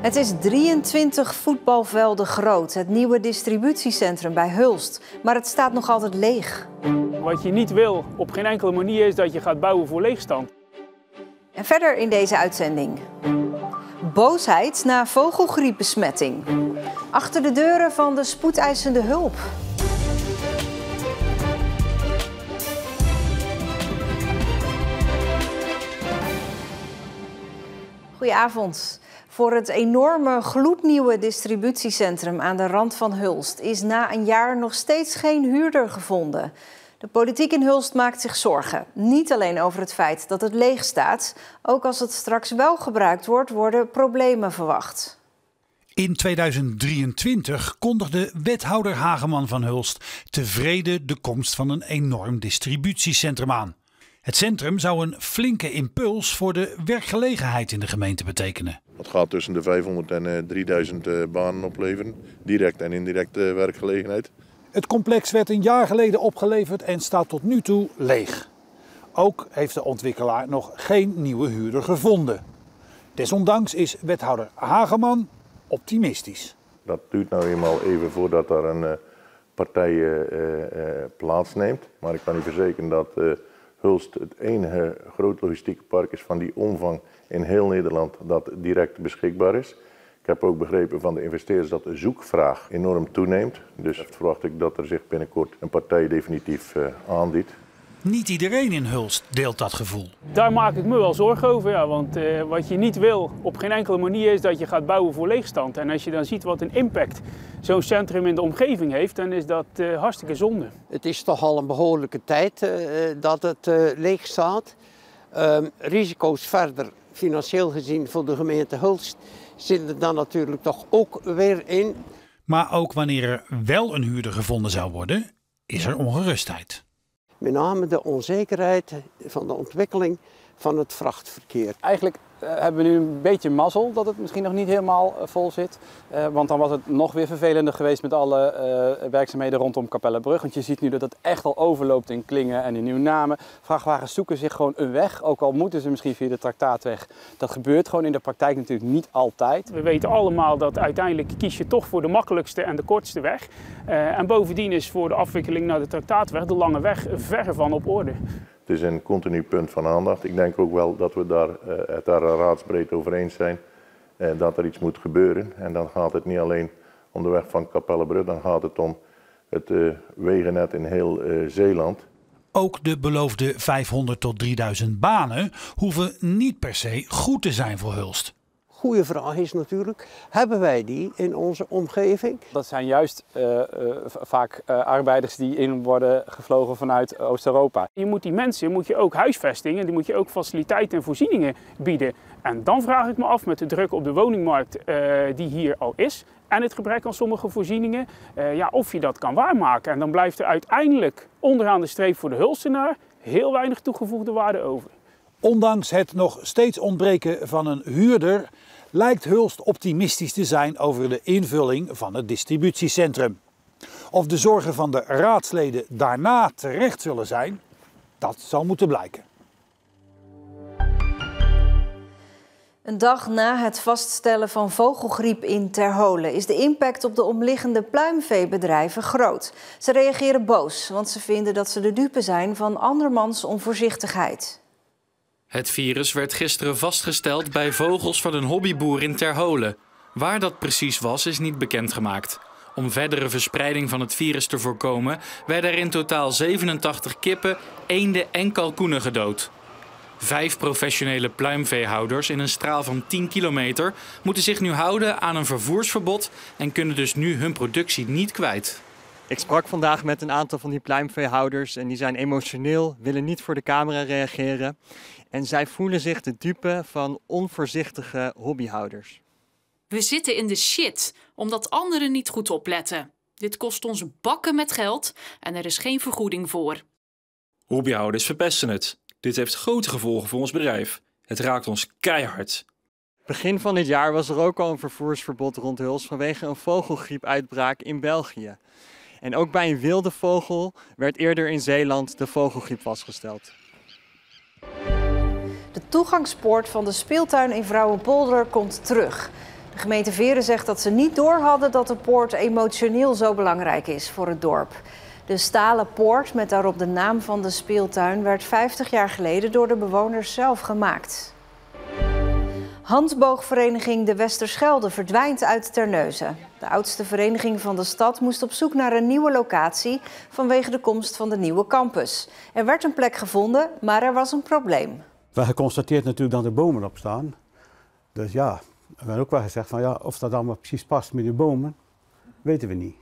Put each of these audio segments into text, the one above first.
Het is 23 voetbalvelden groot, het nieuwe distributiecentrum bij Hulst. Maar het staat nog altijd leeg. Wat je niet wil op geen enkele manier is dat je gaat bouwen voor leegstand. En verder in deze uitzending. Boosheid na vogelgriepbesmetting. Achter de deuren van de spoedeisende hulp. Goedenavond. Voor het enorme gloednieuwe distributiecentrum aan de rand van Hulst is na een jaar nog steeds geen huurder gevonden. De politiek in Hulst maakt zich zorgen. Niet alleen over het feit dat het leeg staat. Ook als het straks wel gebruikt wordt, worden problemen verwacht. In 2023 kondigde wethouder Hageman van Hulst tevreden de komst van een enorm distributiecentrum aan. Het centrum zou een flinke impuls voor de werkgelegenheid in de gemeente betekenen. Het gaat tussen de 500 en 3000 banen opleveren, direct en indirect werkgelegenheid. Het complex werd een jaar geleden opgeleverd en staat tot nu toe leeg. Ook heeft de ontwikkelaar nog geen nieuwe huurder gevonden. Desondanks is wethouder Hageman optimistisch. Dat duurt nou eenmaal even voordat er een partij plaatsneemt. Maar ik kan u verzekeren dat Hulst het enige groot logistieke park is van die omvang in heel Nederland dat direct beschikbaar is. Ik heb ook begrepen van de investeerders dat de zoekvraag enorm toeneemt. Dus verwacht ik dat er zich binnenkort een partij definitief aandient. Niet iedereen in Hulst deelt dat gevoel. Daar maak ik me wel zorgen over. Ja, want wat je niet wil op geen enkele manier is dat je gaat bouwen voor leegstand. En als je dan ziet wat een impact zo'n centrum in de omgeving heeft, dan is dat hartstikke zonde. Het is toch al een behoorlijke tijd dat het leeg staat. Risico's verder, financieel gezien voor de gemeente Hulst, zitten er dan natuurlijk toch ook weer in. Maar ook wanneer er wel een huurder gevonden zou worden, is er ongerustheid. Met name de onzekerheid van de ontwikkeling van het vrachtverkeer. Eigenlijk hebben we nu een beetje mazzel dat het misschien nog niet helemaal vol zit. Want dan was het nog weer vervelender geweest met alle werkzaamheden rondom Kapellenbrug. Want je ziet nu dat het echt al overloopt in Klingen en in Nieuw-Namen. Vrachtwagens zoeken zich gewoon een weg, ook al moeten ze misschien via de Traktaatweg. Dat gebeurt gewoon in de praktijk natuurlijk niet altijd. We weten allemaal dat uiteindelijk kies je toch voor de makkelijkste en de kortste weg. En bovendien is voor de afwikkeling naar de Traktaatweg de lange weg verre van op orde. Het is een continu punt van aandacht. Ik denk ook wel dat we het daar raadsbreed over eens zijn dat er iets moet gebeuren. En dan gaat het niet alleen om de weg van Kapellenbrug, dan gaat het om het wegennet in heel Zeeland. Ook de beloofde 500 tot 3000 banen hoeven niet per se goed te zijn voor Hulst. Goeie vraag is natuurlijk, hebben wij die in onze omgeving? Dat zijn juist vaak arbeiders die in worden gevlogen vanuit Oost-Europa. Je moet die mensen ook huisvesting en die moet je ook faciliteiten en voorzieningen bieden. En dan vraag ik me af met de druk op de woningmarkt die hier al is en het gebrek aan sommige voorzieningen, of je dat kan waarmaken. En dan blijft er uiteindelijk onderaan de streep voor de Hulstenaar heel weinig toegevoegde waarde over. Ondanks het nog steeds ontbreken van een huurder lijkt Hulst optimistisch te zijn over de invulling van het distributiecentrum. Of de zorgen van de raadsleden daarna terecht zullen zijn, dat zal moeten blijken. Een dag na het vaststellen van vogelgriep in Terholen is de impact op de omliggende pluimveebedrijven groot. Ze reageren boos, want ze vinden dat ze de dupe zijn van andermans onvoorzichtigheid. Het virus werd gisteren vastgesteld bij vogels van een hobbyboer in Terholen. Waar dat precies was, is niet bekendgemaakt. Om verdere verspreiding van het virus te voorkomen, werden er in totaal 87 kippen, eenden en kalkoenen gedood. 5 professionele pluimveehouders in een straal van 10 kilometer moeten zich nu houden aan een vervoersverbod en kunnen dus nu hun productie niet kwijt. Ik sprak vandaag met een aantal van die pluimveehouders en die zijn emotioneel, willen niet voor de camera reageren. En zij voelen zich de dupe van onvoorzichtige hobbyhouders. We zitten in de shit, omdat anderen niet goed opletten. Dit kost ons bakken met geld en er is geen vergoeding voor. Hobbyhouders verpesten het. Dit heeft grote gevolgen voor ons bedrijf. Het raakt ons keihard. Begin van dit jaar was er ook al een vervoersverbod rond Hulst vanwege een vogelgriepuitbraak in België. En ook bij een wilde vogel werd eerder in Zeeland de vogelgriep vastgesteld. De toegangspoort van de speeltuin in Vrouwenpolder komt terug. De gemeente Veeren zegt dat ze niet doorhadden dat de poort emotioneel zo belangrijk is voor het dorp. De stalen poort met daarop de naam van de speeltuin werd 50 jaar geleden door de bewoners zelf gemaakt. Handboogvereniging De Westerschelde verdwijnt uit Terneuzen. De oudste vereniging van de stad moest op zoek naar een nieuwe locatie vanwege de komst van de nieuwe campus. Er werd een plek gevonden, maar er was een probleem. We hebben geconstateerd natuurlijk dat er bomen op staan. Dus ja, we hebben ook wel gezegd van ja, of dat allemaal precies past met die bomen, weten we niet.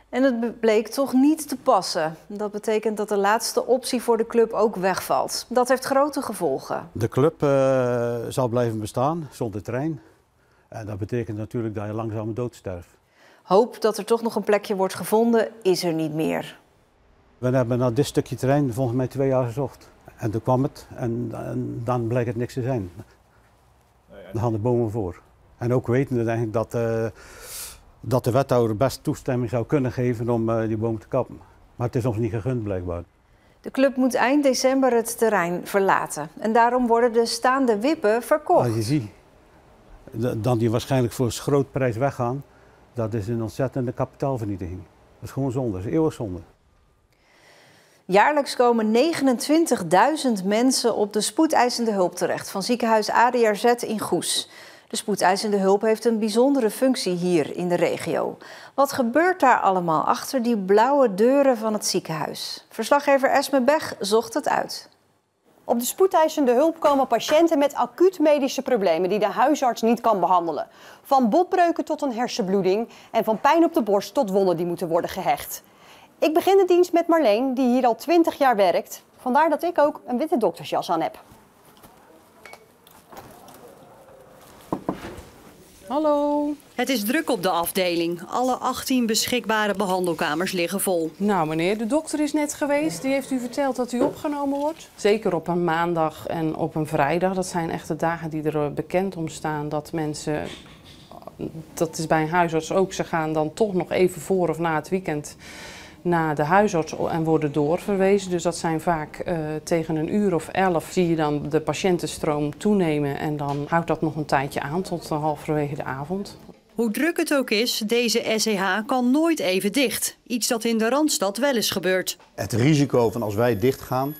En het bleek toch niet te passen. Dat betekent dat de laatste optie voor de club ook wegvalt. Dat heeft grote gevolgen. De club zal blijven bestaan zonder terrein. En dat betekent natuurlijk dat je langzaam doodsterft. Hoop dat er toch nog een plekje wordt gevonden, is er niet meer. We hebben naar dit stukje terrein volgens mij 2 jaar gezocht. En toen kwam het en dan bleek het niks te zijn. Dan gaan de bomen voor. En ook wetende denk ik dat de wethouder best toestemming zou kunnen geven om die boom te kappen. Maar het is ons niet gegund blijkbaar. De club moet eind december het terrein verlaten. En daarom worden de staande wippen verkocht. Als je ziet dat die waarschijnlijk voor een groot prijs weggaan, dat is een ontzettende kapitaalvernietiging. Dat is gewoon zonde, dat is eeuwig zonde. Jaarlijks komen 29.000 mensen op de spoedeisende hulp terecht van ziekenhuis ADRZ in Goes. De spoedeisende hulp heeft een bijzondere functie hier in de regio. Wat gebeurt daar allemaal achter die blauwe deuren van het ziekenhuis? Verslaggever Esme Beg zocht het uit. Op de spoedeisende hulp komen patiënten met acuut medische problemen die de huisarts niet kan behandelen. Van botbreuken tot een hersenbloeding en van pijn op de borst tot wonden die moeten worden gehecht. Ik begin de dienst met Marleen, die hier al 20 jaar werkt. Vandaar dat ik ook een witte doktersjas aan heb. Hallo. Het is druk op de afdeling. Alle 18 beschikbare behandelkamers liggen vol. Nou meneer, de dokter is net geweest. Die heeft u verteld dat u opgenomen wordt. Zeker op een maandag en op een vrijdag. Dat zijn echt de dagen die er bekend om staan dat mensen... Dat is bij een huisarts ook. Ze gaan dan toch nog even voor of na het weekend naar de huisarts en worden doorverwezen. Dus dat zijn vaak tegen 11:00 zie je dan de patiëntenstroom toenemen. En dan houdt dat nog een tijdje aan tot halverwege de avond. Hoe druk het ook is, deze SCH kan nooit even dicht. Iets dat in de Randstad wel eens gebeurt. Het risico van als wij dichtgaan,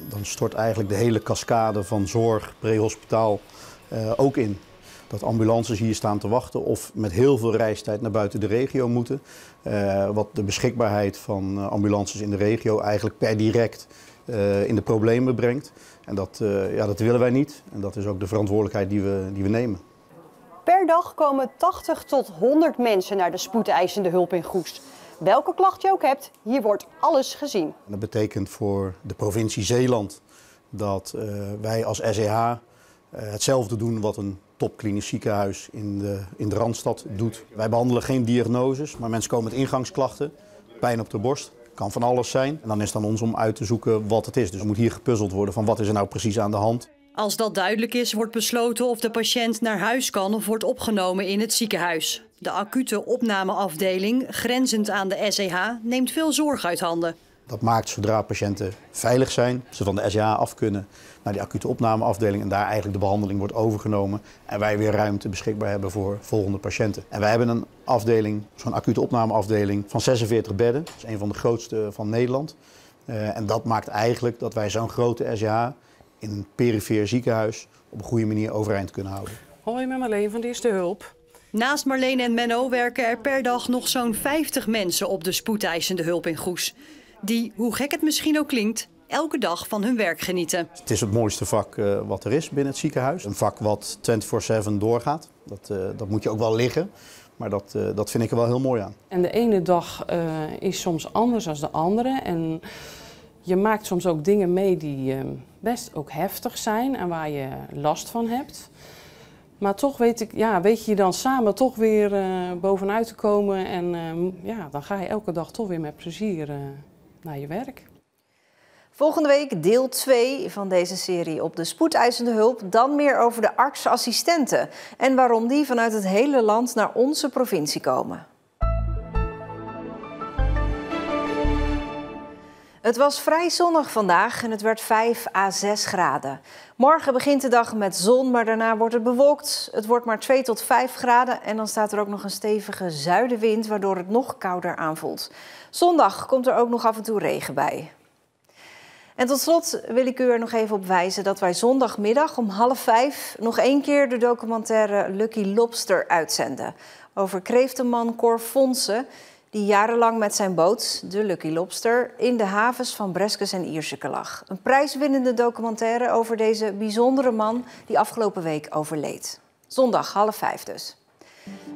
dan stort eigenlijk de hele cascade van zorg, prehospitaal ook in. Dat ambulances hier staan te wachten of met heel veel reistijd naar buiten de regio moeten. Wat de beschikbaarheid van ambulances in de regio eigenlijk per direct in de problemen brengt. En dat willen wij niet. En dat is ook de verantwoordelijkheid die we nemen. Per dag komen 80 tot 100 mensen naar de spoedeisende hulp in Goes. Welke klacht je ook hebt, hier wordt alles gezien. En dat betekent voor de provincie Zeeland dat wij als SCH hetzelfde doen wat een topklinisch ziekenhuis in de Randstad doet. Wij behandelen geen diagnoses, maar mensen komen met ingangsklachten, pijn op de borst. Kan van alles zijn. En dan is het aan ons om uit te zoeken wat het is. Dus er moet hier gepuzzeld worden van wat is er nou precies aan de hand. Als dat duidelijk is, wordt besloten of de patiënt naar huis kan of wordt opgenomen in het ziekenhuis. De acute opnameafdeling, grenzend aan de SCH, neemt veel zorg uit handen. Dat maakt zodra patiënten veilig zijn, ze van de SCH af kunnen naar die acute opnameafdeling en daar eigenlijk de behandeling wordt overgenomen en wij weer ruimte beschikbaar hebben voor volgende patiënten. En wij hebben een afdeling, zo'n acute opnameafdeling van 46 bedden. Dat is een van de grootste van Nederland. En dat maakt eigenlijk dat wij zo'n grote SCH in een perifeer ziekenhuis op een goede manier overeind kunnen houden. Hoi, met Marleen van de Eerste Hulp. Naast Marleen en Menno werken er per dag nog zo'n 50 mensen op de spoedeisende hulp in Goes. Die, hoe gek het misschien ook klinkt, elke dag van hun werk genieten. Het is het mooiste vak wat er is binnen het ziekenhuis. Een vak wat 24/7 doorgaat. Dat moet je ook wel liggen. Maar dat vind ik er wel heel mooi aan. En de ene dag is soms anders dan de andere. En je maakt soms ook dingen mee die best ook heftig zijn en waar je last van hebt. Maar toch weet je dan samen toch weer bovenuit te komen. En dan ga je elke dag toch weer met plezier naar je werk. Volgende week deel 2 van deze serie op de spoedeisende hulp. Dan meer over de artsassistenten en waarom die vanuit het hele land naar onze provincie komen. Het was vrij zonnig vandaag en het werd 5 à 6 graden. Morgen begint de dag met zon, maar daarna wordt het bewolkt. Het wordt maar 2 tot 5 graden en dan staat er ook nog een stevige zuidenwind, waardoor het nog kouder aanvoelt. Zondag komt er ook nog af en toe regen bij. En tot slot wil ik u er nog even op wijzen dat wij zondagmiddag om 4:30 nog 1 keer de documentaire Lucky Lobster uitzenden. Over kreeftenman Cor Fonse, die jarenlang met zijn boot, de Lucky Lobster, in de havens van Breskes en Ierseke lag. Een prijswinnende documentaire over deze bijzondere man die afgelopen week overleed. Zondag 4:30 dus.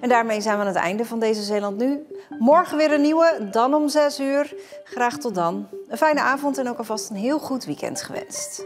En daarmee zijn we aan het einde van deze Zeeland Nu. Morgen weer een nieuwe, dan om 6 uur. Graag tot dan. Een fijne avond en ook alvast een heel goed weekend gewenst.